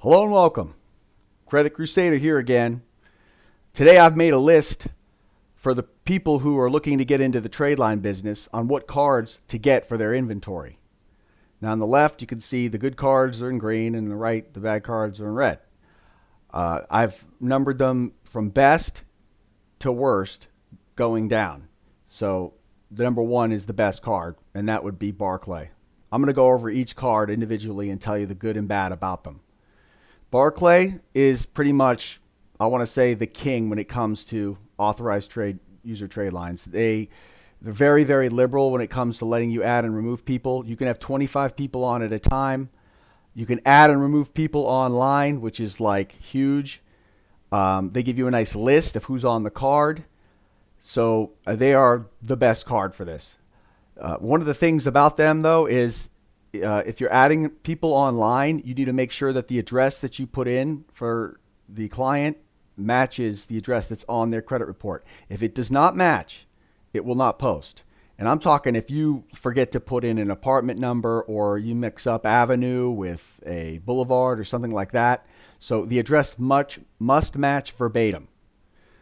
Hello and welcome. Credit Crusader here again. Today I've made a list for the people who are looking to get into the Tradeline business on what cards to get for their inventory. Now on the left you can see the good cards are in green, and on the right the bad cards are in red. I've numbered them from best to worst going down. So the number one is the best card, and that would be Barclay. I'm going to go over each card individually and tell you the good and bad about them. Barclay is pretty much, I want to say, the king when it comes to authorized user trade lines. They're very, very liberal when it comes to letting you add and remove people. You can have 25 people on at a time. You can add and remove people online, which is like huge. They give you a nice list of who's on the card. So they are the best card for this. One of the things about them, though, is if you're adding people online, you need to make sure that the address that you put in for the client matches the address that's on their credit report. If it does not match, it will not post. And I'm talking if you forget to put in an apartment number, or you mix up avenue with a boulevard or something like that. So the address must match verbatim.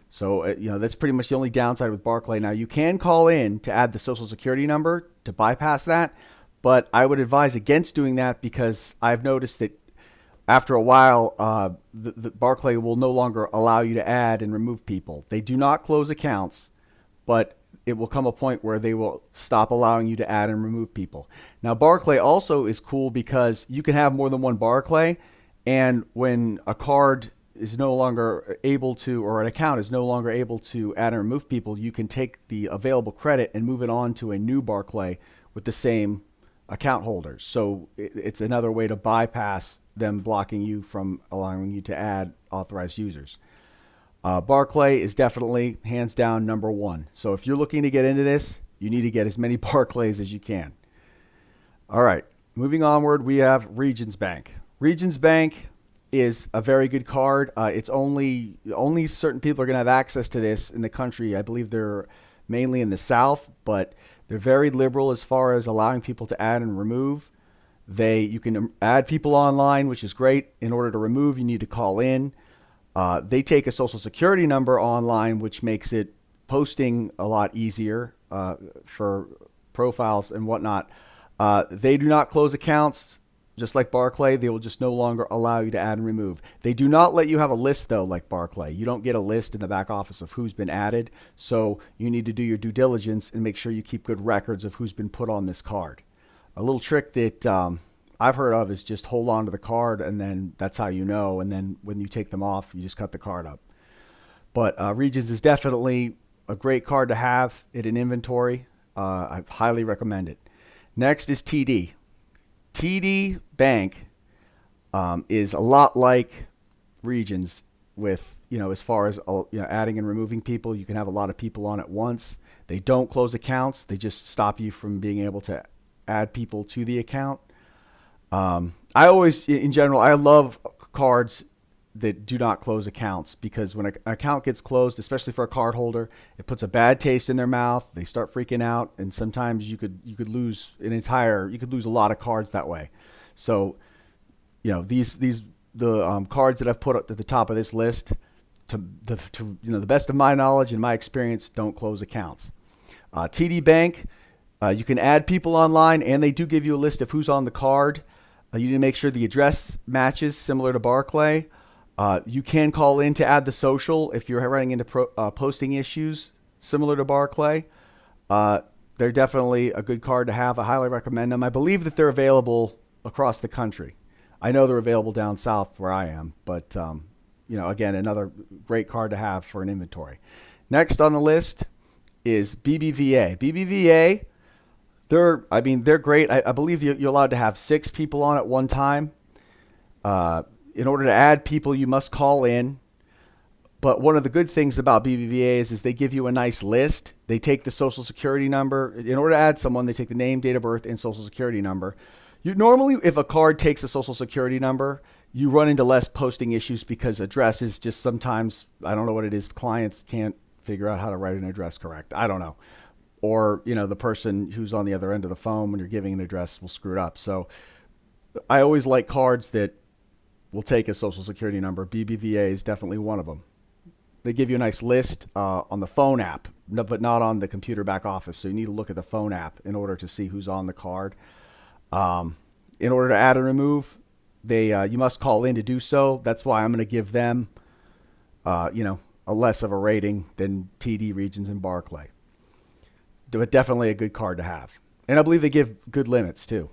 So, that's pretty much the only downside with Barclay. Now, you can call in to add the social security number to bypass that, but I would advise against doing that because I've noticed that after a while, the Barclay will no longer allow you to add and remove people. They do not close accounts, but it will come a point where they will stop allowing you to add and remove people. Now, Barclay also is cool because you can have more than one Barclay, and when a card is no longer able to, or an account is no longer able to add and remove people, you can take the available credit and move it on to a new Barclay with the same account holders. So it's another way to bypass them blocking you from allowing you to add authorized users. Barclay is definitely hands down number one. So if you're looking to get into this, you need to get as many Barclays as you can. All right, moving onward, we have Regions Bank. Regions Bank is a very good card. It's only certain people are going to have access to this in the country. I believe they're mainly in the South, but they're very liberal as far as allowing people to add and remove. You can add people online, which is great. In order to remove, you need to call in. They take a social security number online, which makes it posting a lot easier for profiles and whatnot. They do not close accounts. Just like Barclay, they will just no longer allow you to add and remove. They do not let you have a list, though, like Barclay. You don't get a list in the back office of who's been added. So you need to do your due diligence and make sure you keep good records of who's been put on this card. A little trick that I've heard of is just hold on to the card, and then that's how you know. And then when you take them off, you just cut the card up. But Regions is definitely a great card to have in an inventory. I highly recommend it. Next is TD. TD Bank is a lot like Regions with, as far as adding and removing people. You can have a lot of people on at once. They don't close accounts. They just stop you from being able to add people to the account. I always, in general, I love cards that do not close accounts, because when an account gets closed, especially for a card holder, it puts a bad taste in their mouth. They start freaking out, and sometimes you could lose you could lose a lot of cards that way. So, the cards that I've put at the top of this list, to the best of my knowledge and my experience, don't close accounts. TD Bank, you can add people online, and they do give you a list of who's on the card. You need to make sure the address matches, similar to Barclay. You can call in to add the social if you're running into posting issues, similar to Barclay. They're definitely a good card to have. I highly recommend them. I believe that they're available across the country. I know they're available down south where I am, but again, another great card to have for an inventory. Next on the list is BBVA. BBVA, they're great. I believe you're allowed to have 6 people on at one time. In order to add people, you must call in. But one of the good things about BBVA is they give you a nice list. They take the social security number. In order to add someone, they take the name, date of birth, and social security number. Normally, if a card takes a social security number, you run into less posting issues, because addresses just sometimes, I don't know what it is, clients can't figure out how to write an address correct. I don't know. Or, the person who's on the other end of the phone when you're giving an address will screw it up. So I always like cards that will take a social security number. BBVA is definitely one of them. They give you a nice list on the phone app, but not on the computer back office. So you need to look at the phone app in order to see who's on the card. In order to add and remove, you must call in to do so. That's why I'm going to give them, a less of a rating than TD Regions and Barclay. But definitely a good card to have. And I believe they give good limits too.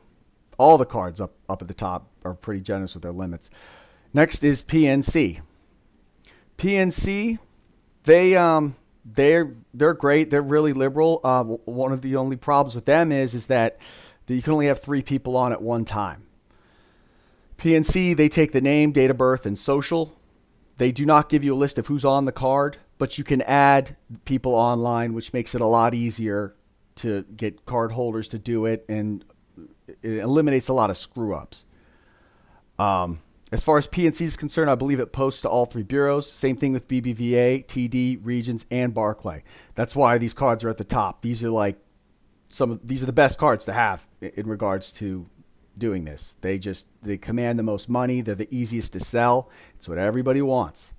All the cards up at the top are pretty generous with their limits. Next is PNC. PNC, they're great. They're really liberal. One of the only problems with them is that you can only have 3 people on at one time. PNC, they take the name, date of birth, and social. They do not give you a list of who's on the card, but you can add people online, which makes it a lot easier to get card holders to do it, and it eliminates a lot of screw-ups. As far as PNC is concerned, I believe it posts to all 3 bureaus. Same thing with BBVA, TD, Regions, and Barclay. That's why these cards are at the top. These are these are the best cards to have in regards to doing this. They command the most money. They're the easiest to sell. It's what everybody wants.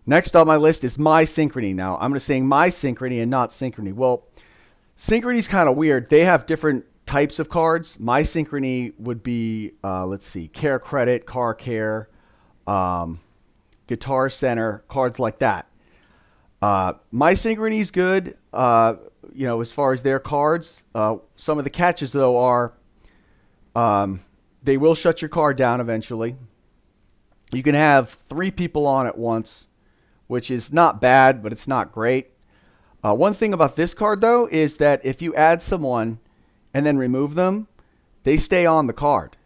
Next on my list is My Synchrony. Now, I'm going to say My Synchrony and not Synchrony. Well, Synchrony is kind of weird. They have different types of cards. My Synchrony would be, Care Credit, Car Care, Guitar Center, cards like that. My Synchrony is good, as far as their cards. Some of the catches, though, are they will shut your card down eventually. You can have 3 people on at once, which is not bad, but it's not great. One thing about this card, though, is that if you add someone and then remove them, they stay on the card.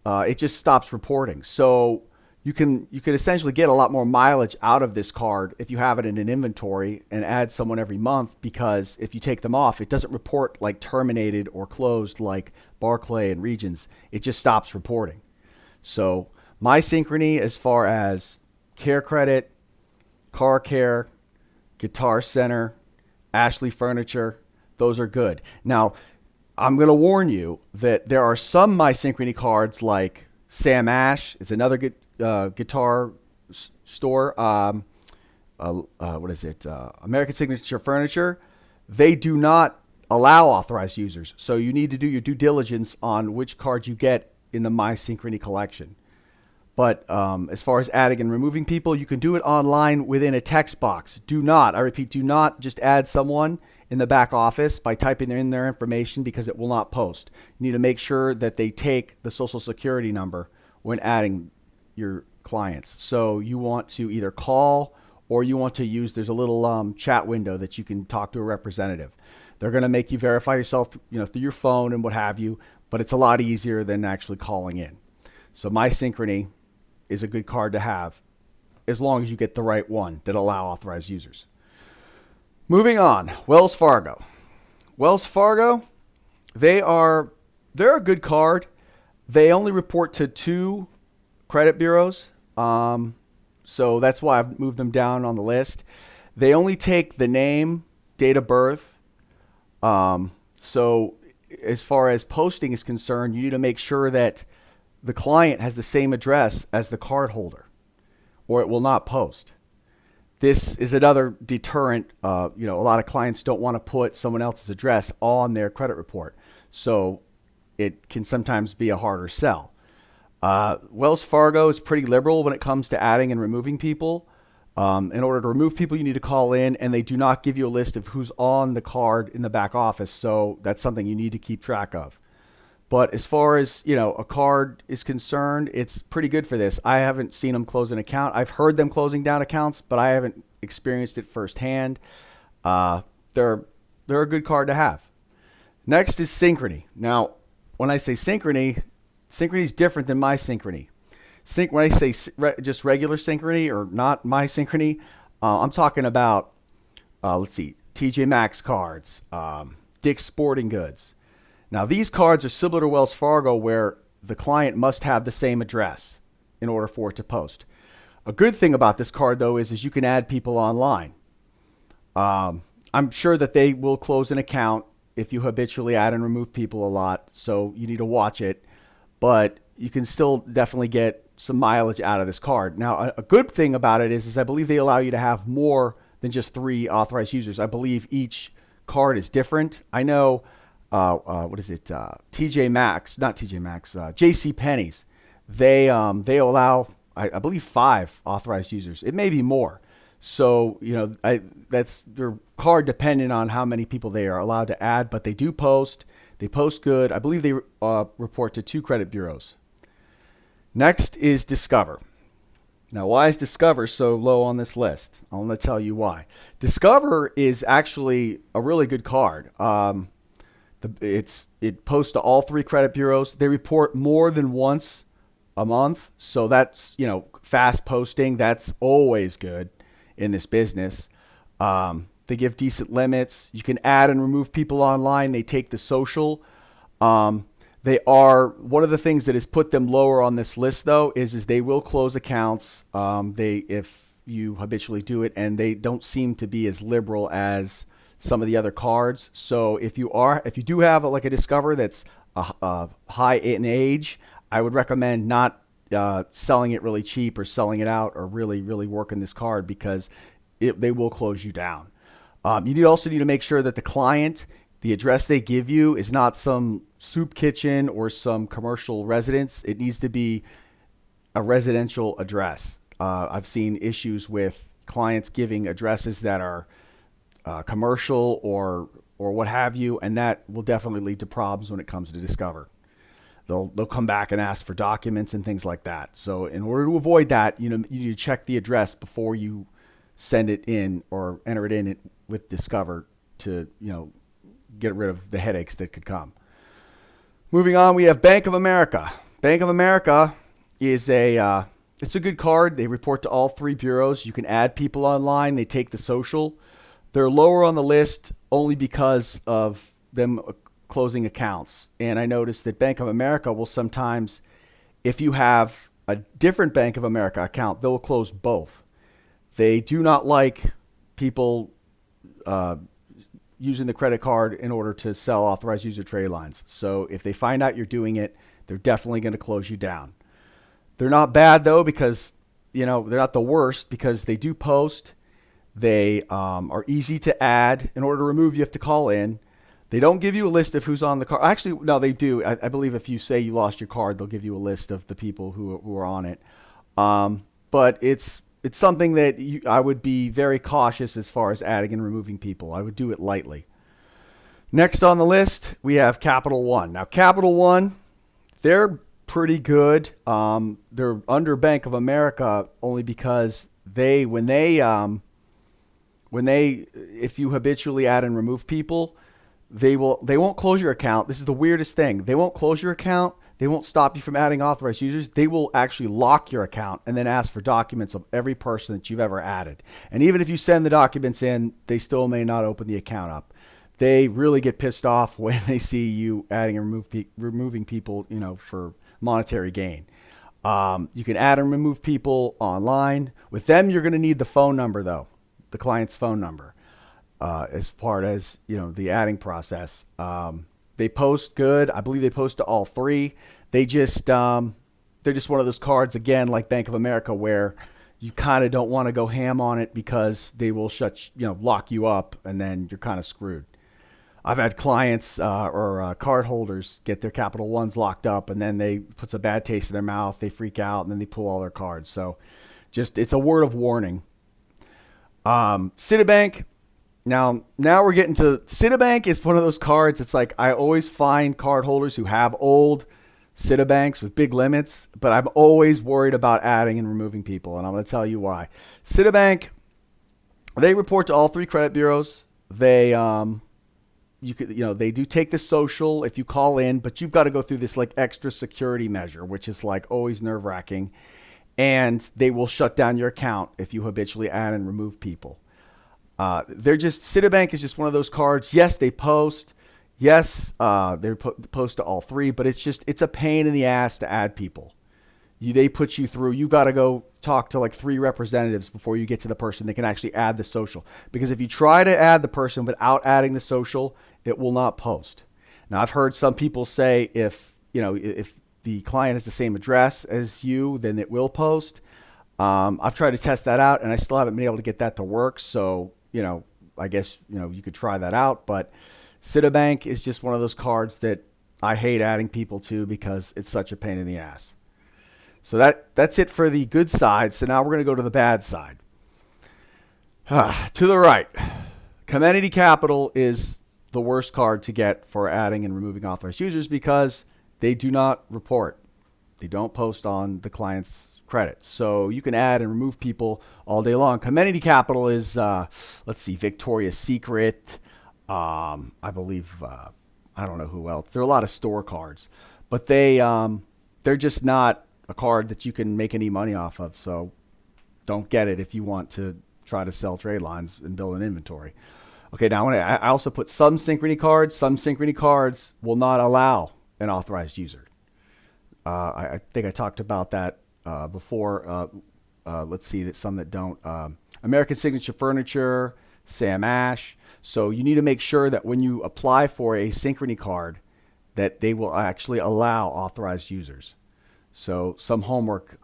It just stops reporting. So you can essentially get a lot more mileage out of this card if you have it in an inventory and add someone every month, because if you take them off, it doesn't report like terminated or closed like Barclay and Regions. It just stops reporting. So My Synchrony, as far as Care Credit, Car Care, Guitar Center, Ashley Furniture, those are good. Now, I'm going to warn you that there are some My Synchrony cards, like Sam Ash is another good guitar store. American Signature Furniture. They do not allow authorized users. So you need to do your due diligence on which cards you get in the My Synchrony collection. But as far as adding and removing people, you can do it online within a text box. Do not just add someone in the back office by typing in their information, because it will not post. You need to make sure that they take the social security number when adding your clients. So you want to either call, or you want to use, there's a little chat window that you can talk to a representative. They're going to make you verify yourself, through your phone and what have you, but it's a lot easier than actually calling in. So My Synchrony is a good card to have, as long as you get the right one that allow authorized users. Moving on, Wells Fargo. Wells Fargo, they're a good card. They only report to 2 credit bureaus, so that's why I've moved them down on the list. They only take the name, date of birth. So as far as posting is concerned, you need to make sure that the client has the same address as the card holder, or it will not post. This is another deterrent. A lot of clients don't want to put someone else's address on their credit report, so it can sometimes be a harder sell. Wells Fargo is pretty liberal when it comes to adding and removing people. In order to remove people, you need to call in, and they do not give you a list of who's on the card in the back office, so that's something you need to keep track of. But as far as, a card is concerned, it's pretty good for this. I haven't seen them close an account. I've heard them closing down accounts, but I haven't experienced it firsthand. They're a good card to have. Next is Synchrony. Now, when I say Synchrony, Synchrony is different than My Synchrony. When I say just regular Synchrony or not My Synchrony, I'm talking about, TJ Maxx cards, Dick's Sporting Goods. Now, these cards are similar to Wells Fargo, where the client must have the same address in order for it to post. A good thing about this card, though, is you can add people online. I'm sure that they will close an account if you habitually add and remove people a lot, so you need to watch it. But you can still definitely get some mileage out of this card. Now, a good thing about it is I believe they allow you to have more than just 3 authorized users. I believe each card is different. I know, what is it? TJ Maxx, not TJ Maxx, JC Penney's. They allow, I believe, 5 authorized users. It may be more. So, that's their card dependent on how many people they are allowed to add, but they do post. They post good. I believe they report to 2 credit bureaus. Next is Discover. Now, why is Discover so low on this list? I'm going to tell you why. Discover is actually a really good card. It posts to all 3 credit bureaus. They report more than once a month. So that's, fast posting. That's always good in this business. They give decent limits. You can add and remove people online. They take the social. They are, one of the things that has put them lower on this list, though, is they will close accounts if you habitually do it, and they don't seem to be as liberal as some of the other cards. So if you do have a Discover that's high in age, I would recommend not selling it really cheap or selling it out or really, really working this card, because they will close you down. You also need to make sure that the client, the address they give you, is not some soup kitchen or some commercial residence. It needs to be a residential address. I've seen issues with clients giving addresses that are commercial or what have you, and that will definitely lead to problems when it comes to Discover. They'll come back and ask for documents and things like that. So in order to avoid that, you need to check the address before you send it in or enter it in with Discover to get rid of the headaches that could come. Moving on, we have Bank of America. Bank of America is it's a good card. They report to all 3 bureaus. You can add people online. They take the social. They're lower on the list only because of them closing accounts. And I noticed that Bank of America will sometimes, if you have a different Bank of America account, they'll close both. They do not like people using the credit card in order to sell authorized user trade lines. So if they find out you're doing it, they're definitely going to close you down. They're not bad, though, because they're not the worst, because they do post. They are easy to add. In order to remove, you have to call in. They don't give you a list of who's on the card. Actually, no, they do. I believe if you say you lost your card, they'll give you a list of the people who are on it. But it's something that I would be very cautious as far as adding and removing people. I would do it lightly. Next on the list, we have Capital One. Now, Capital One, they're pretty good. They're under Bank of America only because if you habitually add and remove people, they won't close your account. This is the weirdest thing. They won't close your account. They won't stop you from adding authorized users. They will actually lock your account and then ask for documents of every person that you've ever added. And even if you send the documents in, they still may not open the account up. They really get pissed off when they see you adding and removing people, for monetary gain. You can add and remove people online. With them, you're going to need the phone number, though, the client's phone number, as part as the adding process. They post good. I believe they post to all 3. They're just one of those cards, again, like Bank of America, where you kind of don't want to go ham on it because they will lock you up, and then you're kind of screwed. I've had clients or card holders get their Capital Ones locked up, and then they puts a bad taste in their mouth. They freak out, and then they pull all their cards. So it's a word of warning. Citibank. Now we're getting to Citibank is one of those cards. It's like I always find card holders who have old Citibanks with big limits, but I'm always worried about adding and removing people, and I'm going to tell you why. Citibank, they report to all 3 credit bureaus. They they do take the social if you call in, but you've got to go through this extra security measure, which is always nerve-wracking, and they will shut down your account if you habitually add and remove people. Citibank is just one of those cards. Yes, they post. Yes, they post to all 3, but it's a pain in the ass to add people. They put you through. You got to go talk to 3 representatives before you get to the person that can actually add the social. Because if you try to add the person without adding the social, it will not post. Now, I've heard some people say if the the client has the same address as you, then it will post. I've tried to test that out, and I still haven't been able to get that to work. So, I guess, you could try that out. But Citibank is just one of those cards that I hate adding people to because it's such a pain in the ass. So that's it for the good side. So now we're going to go to the bad side. To the right, Comenity Capital is the worst card to get for adding and removing authorized users because they do not report. They don't post on the client's credit. So you can add and remove people all day long. Comenity Capital is, let's see, Victoria's Secret. I believe, I don't know who else. There are a lot of store cards, but they're just not a card that you can make any money off of. So don't get it if you want to try to sell trade lines and build an inventory. Okay, now I also put some Synchrony cards. Some Synchrony cards will not allow an authorized user. I think I talked about that before. Let's see, that some that don't. American Signature Furniture, Sam Ash. So you need to make sure that when you apply for a Synchrony card, that they will actually allow authorized users. So some homework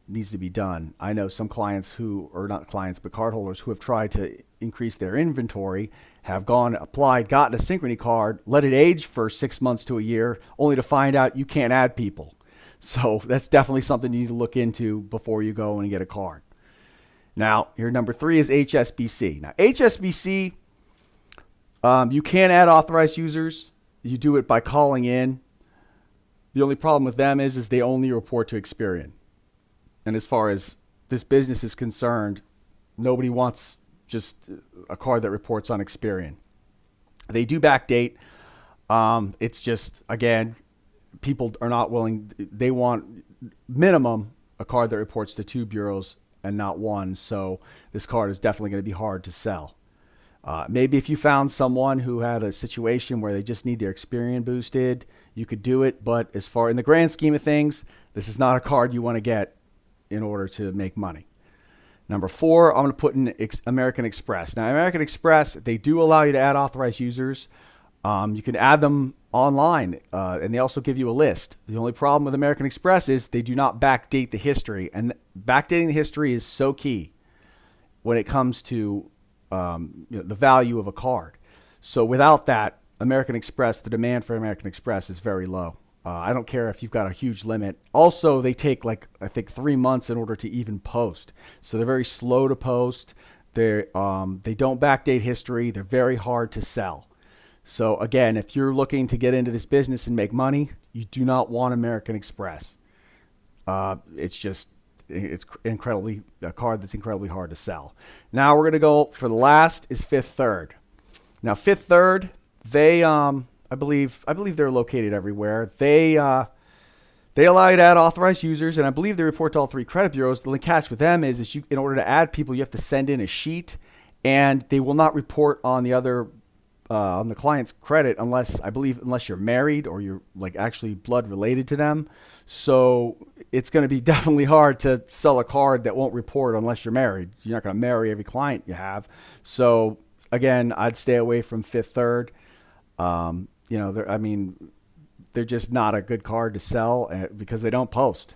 needs to be done. I know some clients or not clients, but cardholders who have tried to increase their inventory have gone, applied, gotten a Synchrony card, let it age for 6 months to a year, only to find out you can't add people. So that's definitely something you need to look into before you go and get a card. Now, here number 3 is HSBC. Now, HSBC, you can add authorized users. You do it by calling in. The only problem with them is they only report to Experian. And as far as this business is concerned, nobody wants just a card that reports on Experian. They do backdate. It's just, again, people are not willing. They want minimum a card that reports to 2 bureaus and not one. So this card is definitely going to be hard to sell. Maybe if you found someone who had a situation where they just need their Experian boosted, you could do it. But as far in the grand scheme of things, this is not a card you want to get in order to make money. Number 4, I'm going to put in American Express. Now, American Express, they do allow you to add authorized users. You can add them online, and they also give you a list. The only problem with American Express is they do not backdate the history, and backdating the history is so key when it comes to the value of a card. So without that, American Express, the demand for American Express is very low. I don't care if you've got a huge limit. Also, they take I think 3 months in order to even post. So they're very slow to post. They don't backdate history. They're very hard to sell. So again, if you're looking to get into this business and make money, you do not want American Express. It's incredibly a card that's incredibly hard to sell. Now we're going to go for the last is Fifth Third. Now Fifth Third, they I believe they're located everywhere. They allow you to add authorized users, and I believe they report to all 3 credit bureaus. The only catch with them is in order to add people, you have to send in a sheet, and they will not report on the other on the client's credit unless you're married or you're actually blood related to them. So it's going to be definitely hard to sell a card that won't report unless you're married. You're not going to marry every client you have. So again, I'd stay away from Fifth Third. They're just not a good card to sell because they don't post.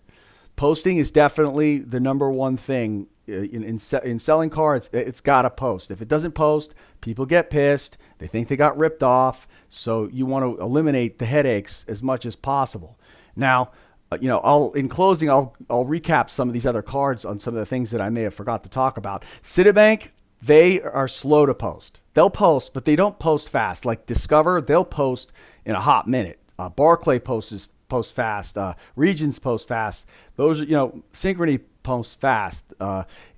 Posting is definitely the number one thing in selling cards. It's got to post. If it doesn't post, people get pissed. They think they got ripped off. So you want to eliminate the headaches as much as possible. Now, in closing, I'll recap some of these other cards on some of the things that I may have forgot to talk about. Citibank, they are slow to post. They'll post, but they don't post fast. Like Discover, they'll post in a hot minute. Barclay post fast. Regions post fast. Those are, Synchrony posts fast.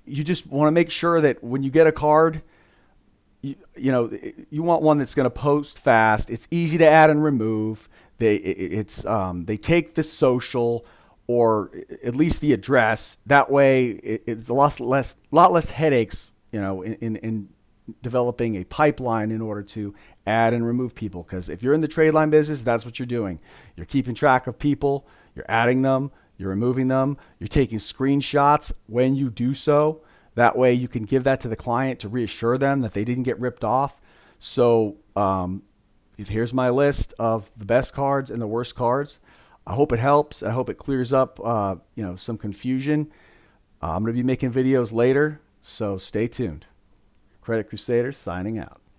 You just want to make sure that when you get a card, you want one that's going to post fast. It's easy to add and remove. They take the social or at least the address. That way, it's a lot less headaches. In developing a pipeline in order to add and remove people. Because if you're in the trade line business, that's what you're doing. You're keeping track of people, you're adding them, you're removing them, you're taking screenshots when you do so. That way you can give that to the client to reassure them that they didn't get ripped off. So here's my list of the best cards and the worst cards. I hope it helps. I hope it clears up, some confusion. I'm going to be making videos later, so stay tuned. Credit Crusader signing out.